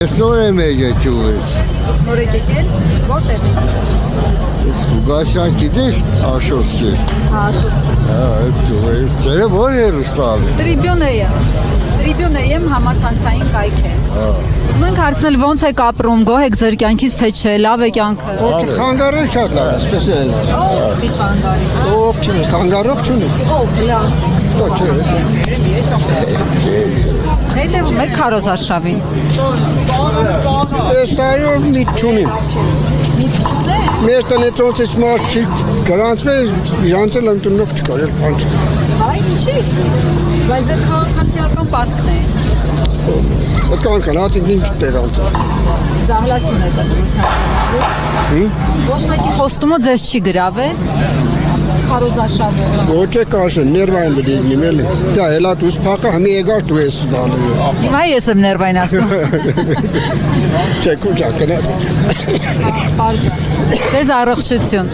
Ես նոր եմ եկել ես։ Նոր եք եկել։ Որտեղից։ Ես Գուգասյան գիտեք Աշոտսկի։ Հա, Աշոտսկի։ Հա, այդ ձերը որ Երուսաղեմ։ Տրիբյուն եմ համացանցային կայք է։ Ուզում ենք հարցնել ոնց եք ապրում, գոհ եք ձեր կյանքից թե չէ, լավ է կյանքը։ Խանգարը շատ լավ է, այսպես է։ Ով մի խանգարի։ Ով չի, խանգարող չունի։ Ով լասիկ։ Ոչ է։ Հետևում եք Քարոզարշավին։ Ես տարով մի չունի։ Միտ չունե։ Մեր տնեցոնցից մարդ չի գրանցվել, իրանց էլ ընտրնող չկար, էլ բան չկար։ Հայ ինչի։ Բայց ձեր քաղաքացիական պարտքն է։ Այդ կանքանացին ինչ տեղանց։ Զահլաչուն է դրության։ Ոչ մեկի խոստումը ձեզ չի գրավել։ Քարոզարշավը։ Ոչ է կաշը, ներվային բդի իգնիմ էլի։ Դա հելա դուս պակա համի եգար դու ես բանը։ Հիմա ես եմ ներվային ասում։ Չէ կուջա կնաց։ Ձեզ առողջություն։